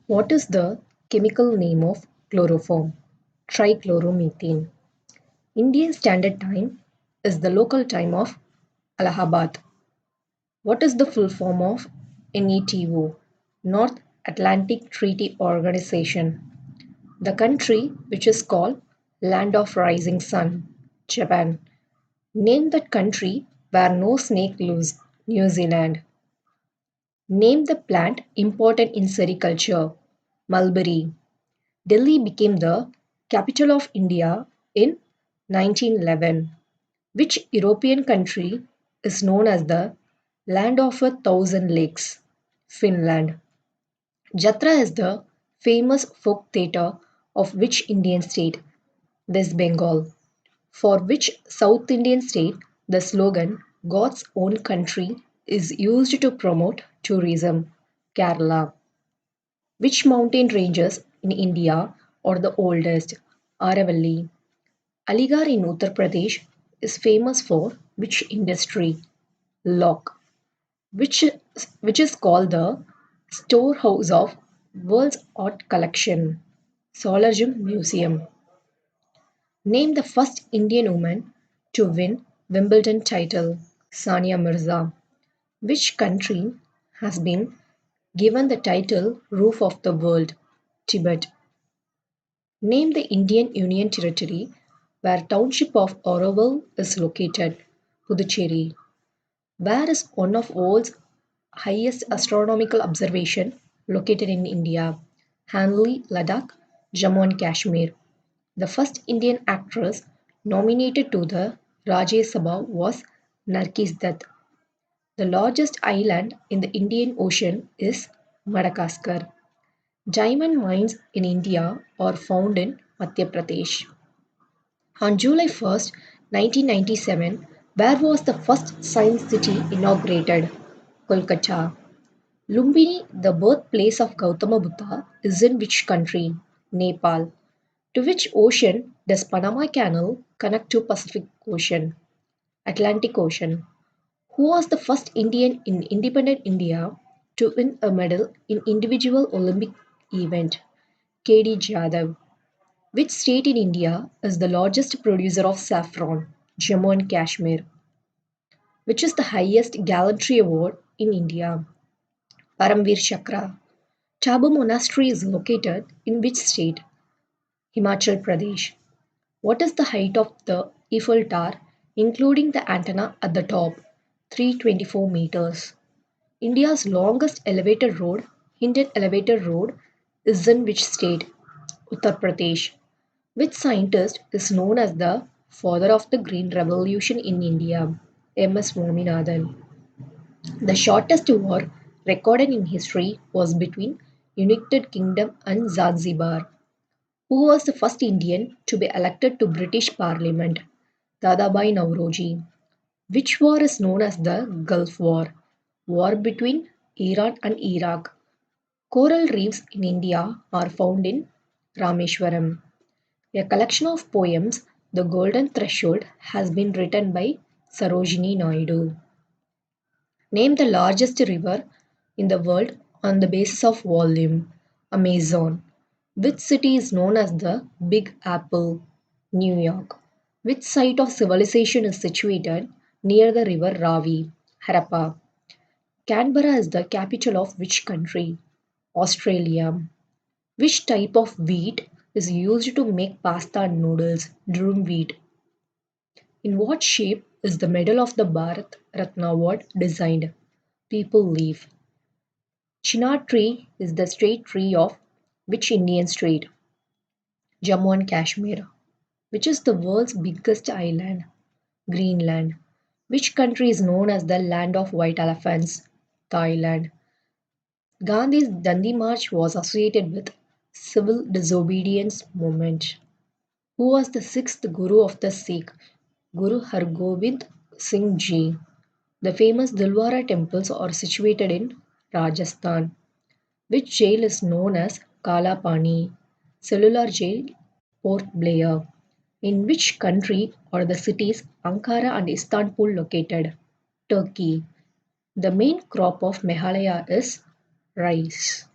What is the chemical name of chloroform? Trichloromethane. Indian Standard Time is the local time of Allahabad. What is the full form of NATO? North Atlantic Treaty Organization. The country which is called Land of Rising Sun, Japan. Name that country where no snake lives, New Zealand. Name the plant important in sericulture, mulberry. Delhi became the capital of India in 1911. Which European country is known as the land of a thousand lakes? Finland. Jatra is the famous folk theatre of which Indian state? West Bengal. For which South Indian state the slogan God's own country is used to promote tourism? Kerala. Which mountain ranges in India are the oldest? Aravalli. Aligarh in Uttar Pradesh is famous for which industry? Lock. Which, which is called the storehouse of world's art collection? Salarjung Museum. Name the first Indian woman to win Wimbledon title. Sania Mirza. Which country has been given the title Roof of the World? Tibet. Name the Indian Union Territory where township of Auroville is located. Puducherry. Where is one of world's highest astronomical observation located in India? Hanli, Ladakh, Jammu and Kashmir. The first Indian actress nominated to the Rajya Sabha was Nargis Dutt. The largest island in the Indian Ocean is Madagascar. Diamond mines in India are found in Madhya Pradesh. On July 1st, 1997, where was the first science city inaugurated? Kolkata. Lumbini, the birthplace of Gautama Buddha, is in which country? Nepal. To which ocean does Panama Canal connect to Pacific Ocean? Atlantic Ocean. Who was the first Indian in independent India to win a medal in individual Olympic event? KD Jadhav. Which state in India is the largest producer of saffron? Jammu and Kashmir. Which is the highest gallantry award in India? Paramveer Chakra. Tabu Monastery is located in which state? Himachal Pradesh. What is the height of the Eiffel Tower, including the antenna at the top? 324 meters. India's longest elevated road, Indian Elevator Road, is in which state? Uttar Pradesh. Which scientist is known as the father of the Green Revolution in India? M.S. Swaminathan. The shortest war recorded in history was between United Kingdom and Zanzibar. Who was the first Indian to be elected to British Parliament? Dadabhai Nauroji. Which war is known as the Gulf War? War between Iran and Iraq. Coral reefs in India are found in Rameshwaram. A collection of poems, The Golden Threshold, has been written by Sarojini Naidu. Name the largest river in the world on the basis of volume. Amazon. Which city is known as the Big Apple? New York. Which site of civilization is situated near the river Ravi? Harappa. Canberra is the capital of which country? Australia. Which type of wheat is used to make pasta and noodles? Durum wheat. In what shape is the medal of the Bharat Ratna Award designed? People leaf. Chinar tree is the state tree of which Indian state? Jammu and Kashmir. Which is the world's biggest island? Greenland. Which country is known as the land of white elephants? Thailand. Gandhi's Dandi March was associated with civil disobedience movement. Who was the sixth Guru of the Sikh? Guru Hargobind Singh Ji. The famous Dilwara temples are situated in Rajasthan. Which jail is known as Kala Pani? Cellular Jail, Port Blair. In which country are the cities Ankara and Istanbul located? Turkey. The main crop of Meghalaya is rice.